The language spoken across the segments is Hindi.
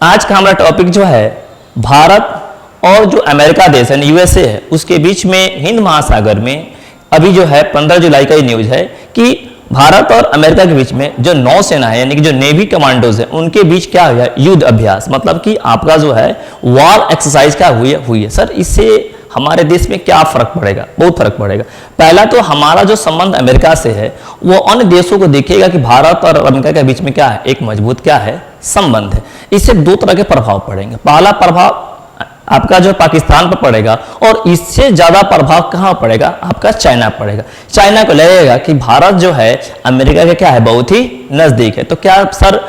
आज का हमारा टॉपिक जो है भारत और जो अमेरिका देश है यूएसए है उसके बीच में हिंद महासागर में अभी जो है 15 जुलाई का ये न्यूज है कि भारत और अमेरिका के बीच में जो नौसेना है यानी कि जो नेवी कमांडोज है उनके बीच क्या हुआ युद्ध अभ्यास, मतलब कि आपका जो है वॉर एक्सरसाइज क्या हुई है। सर इससे हमारे देश में क्या फर्क पड़ेगा? बहुत फर्क पड़ेगा। पहला तो हमारा जो संबंध अमेरिका से है वो अन्य देशों को दिखेगा कि भारत और अमेरिका के बीच में क्या है, एक मजबूत क्या है संबंध है। इससे दो तरह के प्रभाव पड़ेंगे। पहला प्रभाव आपका जो पाकिस्तान पर पड़ेगा और इससे ज्यादा प्रभाव कहाँ पड़ेगा, आपका चाइना पड़ेगा। चाइना को लगेगा कि भारत जो है अमेरिका के क्या है बहुत ही नजदीक है। तो क्या सर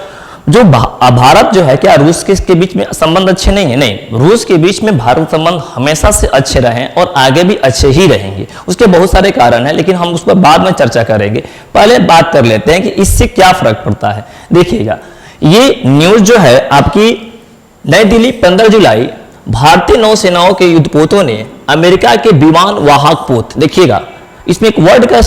जो भारत जो है क्या रूस के बीच में संबंध अच्छे नहीं है? नहीं, रूस के बीच में भारत संबंध हमेशा से अच्छे रहे और आगे भी अच्छे ही रहेंगे। उसके बहुत सारे कारण हैं लेकिन हम उस पर बाद में चर्चा करेंगे। पहले बात कर लेते हैं कि इससे क्या फर्क पड़ता है। देखिएगा ये न्यूज जो है आपकी नई दिल्ली 15 जुलाई भारतीय नौसेनाओं के युद्धपोतों ने अमेरिका के विमान वाहक पोत, देखिएगा इसमें एक वर्ड का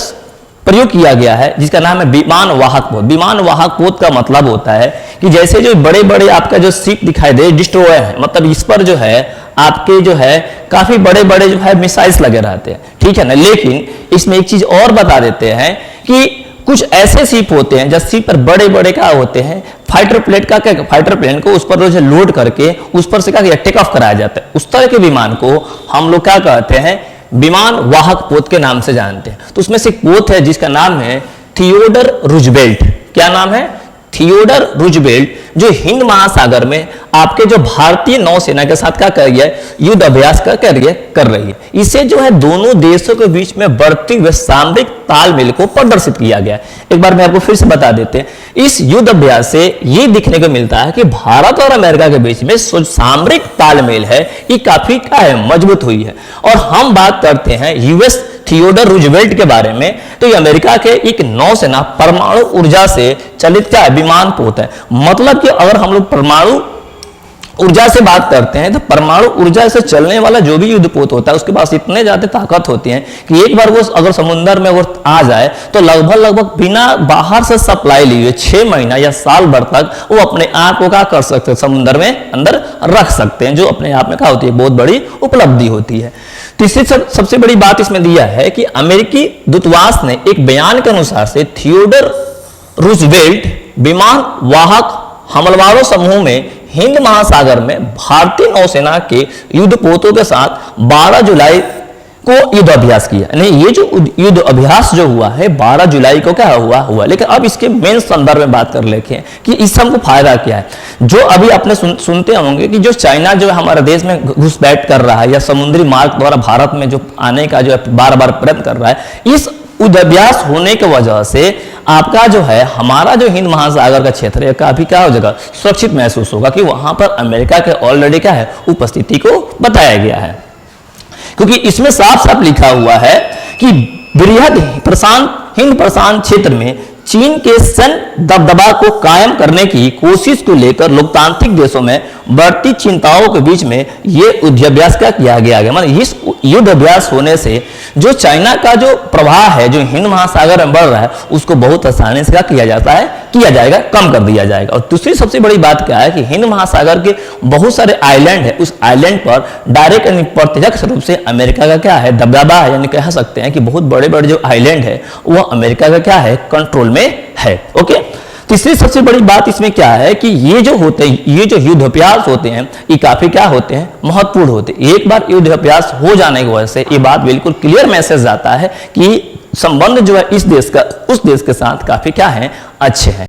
प्रयोग किया गया है जिसका नाम है विमान वाहक पोत। विमान वाहक पोत का मतलब होता है कि जैसे जो बड़े बड़े आपका जो शिप दिखाई दे डिस्ट्रॉयर है, मतलब इस पर जो है आपके जो है काफी बड़े बड़े जो है मिसाइल्स लगे रहते हैं, ठीक है ना। लेकिन इसमें एक चीज और बता देते हैं कि कुछ ऐसे शिप होते हैं जब शिप पर बड़े बड़े क्या होते हैं फाइटर प्लेन का क्या, फाइटर प्लेन को उस पर जो लोड करके उस पर से क्या टेक ऑफ कराया जाता है। उस तरह के विमान को हम लोग क्या कहते हैं विमान वाहक पोत के नाम से जानते हैं। तो उसमें से एक पोत है जिसका नाम है थियोडर रूजवेल्ट। क्या नाम है? थियोडर रूजवेल्ट, जो हिंद महासागर में आपके जो भारतीय नौसेना के साथ क्या कर रही है, युद्ध अभ्यास कर रही है। इसे जो है दोनों देशों के बीच में बढ़ती हुए सामरिक तालमेल को प्रदर्शित किया गया। एक बार मैं आपको फिर से बता देते हैं, इस युद्ध अभ्यास से ये दिखने को मिलता है कि भारत और अमेरिका के बीच में सामरिक तालमेल है ये काफी क्या है मजबूत हुई है। और हम बात करते हैं यूएस थियोडर रूजवेल्ट के बारे में, तो ये अमेरिका के एक नौसेना परमाणु ऊर्जा से चलित क्या विमान पोत है। मतलब कि अगर हम लोग परमाणु ऊर्जा से बात करते हैं तो परमाणु ऊर्जा से चलने वाला जो भी युद्धपोत होता है उसके पास इतने ज्यादा ताकत होती है कि एक बार वो अगर समुद्र में अगर आ जाए तो लगभग बिना बाहर से सप्लाई लिए 6 महीना या साल भर तक वो अपने आप को क्या कर सकते हैं, समुद्र में अंदर रख सकते हैं, जो अपने आप में क्या होती है बहुत बड़ी उपलब्धि होती है। तीसरी सबसे बड़ी बात इसमें दिया है कि अमेरिकी दूतावास ने एक बयान के अनुसार से थियोडर रूजवेल्ट विमान वाहक हमलावरों समूह में हिंद महासागर में भारतीय नौसेना के युद्धपोतों के साथ 12 जुलाई को युद्ध अभ्यास किया। नहीं, ये जो युद्ध अभ्यास जो हुआ है 12 जुलाई को क्या हुआ। लेकिन अब इसके मेन संदर्भ में बात कर लेते हैं कि इससे हमको फायदा क्या है। जो अभी आपने सुनते होंगे कि जो चाइना जो हमारे देश में घुसपैठ कर रहा है या समुद्री मार्ग द्वारा भारत में जो आने का जो बार बार प्रयत्न कर रहा है, इस युद्ध अभ्यास होने की वजह से आपका जो है हमारा जो हिंद महासागर का क्षेत्र है काफी क्या हो जाएगा सुरक्षित महसूस होगा कि वहां पर अमेरिका के ऑलरेडी क्या है उपस्थिति को बताया गया है। क्योंकि इसमें साफ साफ लिखा हुआ है कि बृहद हिंद प्रशांत क्षेत्र में चीन के सैन्य दबदबा को कायम करने की कोशिश को लेकर लोकतांत्रिक देशों में बढ़ती चिंताओं के बीच में ये युद्ध अभ्यास क्या किया गया। मतलब इस युद्ध अभ्यास होने से जो चाइना का जो प्रभाव है जो हिंद महासागर में बढ़ रहा है उसको बहुत आसानी से क्या किया जाएगा, कम कर दिया जाएगा। और दूसरी सबसे बड़ी बात क्या है कि हिंद महासागर के बहुत सारे आइलैंड है, उस आइलैंड पर डायरेक्ट यानी प्रत्यक्ष रूप से अमेरिका का क्या है दबदबा है, यानी कह सकते हैं कि बहुत बड़े बड़े जो आइलैंड है वो अमेरिका का क्या है कंट्रोल में है। ओके, तीसरी सबसे बड़ी बात इसमें क्या है कि ये जो युद्ध अभ्यास होते हैं ये काफी क्या होते हैं महत्वपूर्ण होते हैं। एक बार युद्ध अभ्यास हो जाने की वजह से ये बात बिल्कुल क्लियर मैसेज आता है कि संबंध जो है इस देश का उस देश के साथ काफी क्या है अच्छे हैं।